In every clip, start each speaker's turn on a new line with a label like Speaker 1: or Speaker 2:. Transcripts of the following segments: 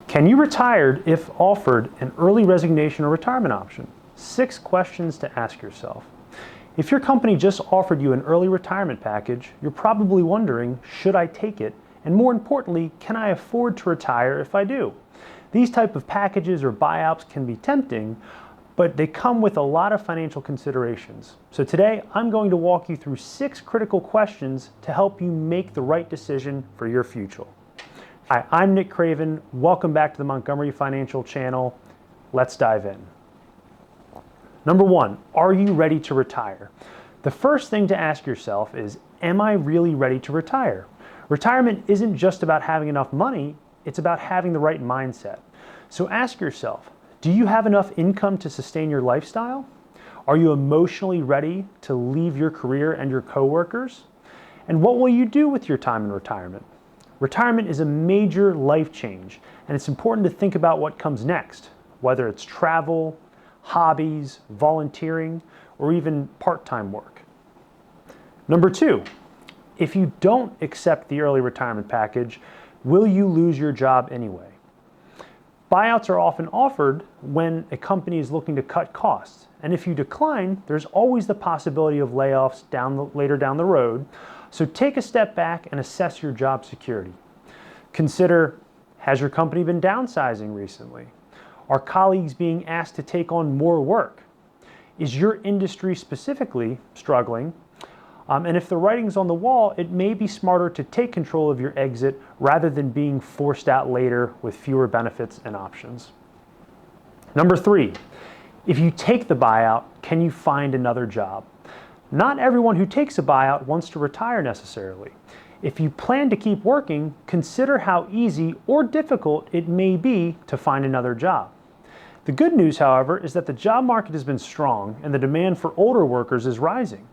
Speaker 1: Can you retire if offered an early resignation or retirement option? 6 questions to ask yourself. If your company just offered you an early retirement package, you're probably wondering, should I take it? And more importantly, can I afford to retire if I do? These type of packages or buyouts can be tempting, but they come with a lot of financial considerations. So today, I'm going to walk you through 6 critical questions to help you make the right decision for your future. Hi, I'm Nick Craven. Welcome back to the Montgomery Financial channel. Let's dive in. Number 1, are you ready to retire? The first thing to ask yourself is, am I really ready to retire? Retirement isn't just about having enough money, it's about having the right mindset. So ask yourself, do you have enough income to sustain your lifestyle? Are you emotionally ready to leave your career and your coworkers? And what will you do with your time in retirement? Retirement is a major life change, and it's important to think about what comes next, whether it's travel, hobbies, volunteering, or even part-time work. Number 2, if you don't accept the early retirement package, will you lose your job anyway? Buyouts are often offered when a company is looking to cut costs, and if you decline, there's always the possibility of layoffs later down the road. So take a step back and assess your job security. Consider, has your company been downsizing recently? Are colleagues being asked to take on more work? Is your industry specifically struggling? And if the writing's on the wall, it may be smarter to take control of your exit rather than being forced out later with fewer benefits and options. Number 3, if you take the buyout, can you find another job? Not everyone who takes a buyout wants to retire necessarily. If you plan to keep working, consider how easy or difficult it may be to find another job. The good news, however, is that the job market has been strong and the demand for older workers is rising.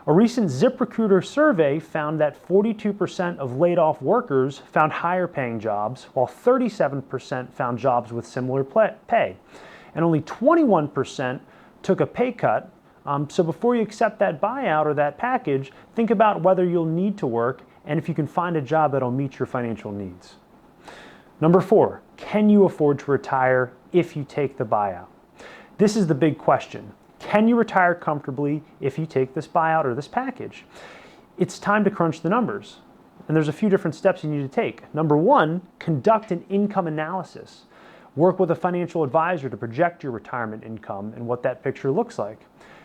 Speaker 1: A recent ZipRecruiter survey found that 42% of laid-off workers found higher paying jobs, while 37% found jobs with similar pay. And only 21% took a pay cut. So before you accept that buyout or that package, think about whether you'll need to work and if you can find a job that'll meet your financial needs. Number 4, can you afford to retire if you take the buyout? This is the big question. Can you retire comfortably if you take this buyout or this package? It's time to crunch the numbers. And there's a few different steps you need to take. Number 1, conduct an income analysis. Work with a financial advisor to project your retirement income and what that picture looks like.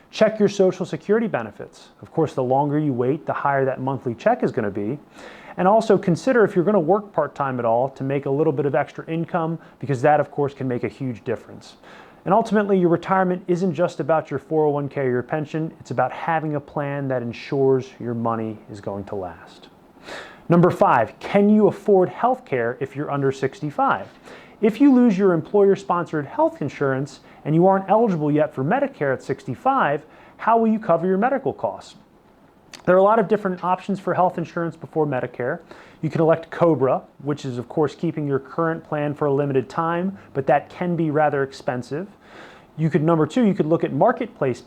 Speaker 1: Check your Social Security benefits. Of course, the longer you wait, the higher that monthly check is going to be. And also consider if you're going to work part-time at all to make a little bit of extra income, because that, of course, can make a huge difference. And ultimately, your retirement isn't just about your 401k or your pension. It's about having a plan that ensures your money is going to last. Number 5, can you afford health care if you're under 65? If you lose your employer-sponsored health insurance and you aren't eligible yet for Medicare at 65, how will you cover your medical costs? There are a lot of different options for health insurance before Medicare. You can elect COBRA, which is of course keeping your current plan for a limited time, but that can be rather expensive. Number 2, you could look at marketplace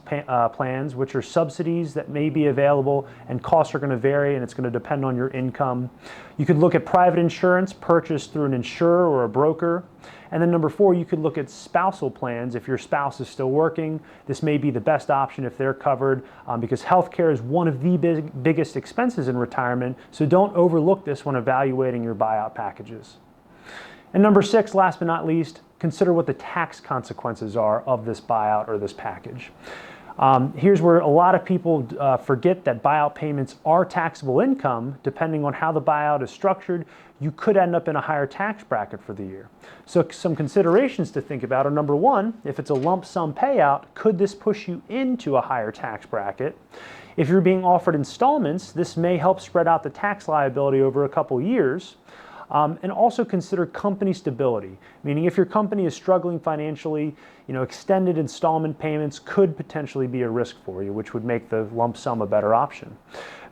Speaker 1: plans, which are subsidies that may be available, and costs are going to vary and it's going to depend on your income. You could look at private insurance purchased through an insurer or a broker. And then number 4, you could look at spousal plans. If your spouse is still working, this may be the best option if they're covered, because healthcare is one of the biggest expenses in retirement, so don't overlook this when evaluating your buyout packages. And number 6, last but not least, consider what the tax consequences are of this buyout or this package. Here's where a lot of people forget that buyout payments are taxable income. Depending on how the buyout is structured, you could end up in a higher tax bracket for the year. So some considerations to think about are, number 1, if it's a lump sum payout, could this push you into a higher tax bracket? If you're being offered installments, this may help spread out the tax liability over a couple years. And also consider company stability, meaning if your company is struggling financially, extended installment payments could potentially be a risk for you, which would make the lump sum a better option.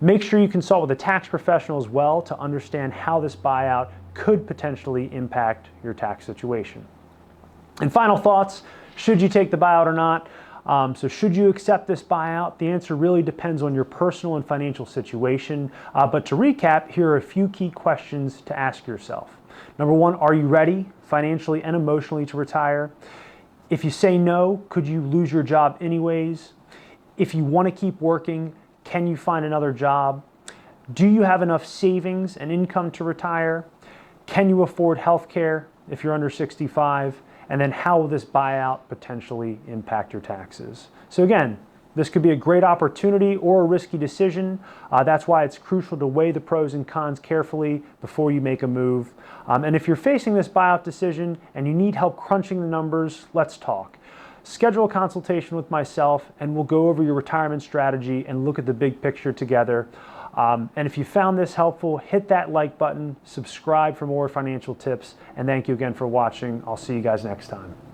Speaker 1: Make sure you consult with a tax professional as well to understand how this buyout could potentially impact your tax situation. And final thoughts, should you take the buyout or not? So should you accept this buyout? The answer really depends on your personal and financial situation. But to recap, here are a few key questions to ask yourself. Number one, are you ready financially and emotionally to retire? If you say no, could you lose your job anyways? If you want to keep working, can you find another job? Do you have enough savings and income to retire? Can you afford health care if you're under 65? And then how will this buyout potentially impact your taxes? So again, this could be a great opportunity or a risky decision. That's why it's crucial to weigh the pros and cons carefully before you make a move. And if you're facing this buyout decision and you need help crunching the numbers, let's talk. Schedule a consultation with myself and we'll go over your retirement strategy and look at the big picture together. And if you found this helpful, hit that like button, subscribe for more financial tips, and thank you again for watching. I'll see you guys next time.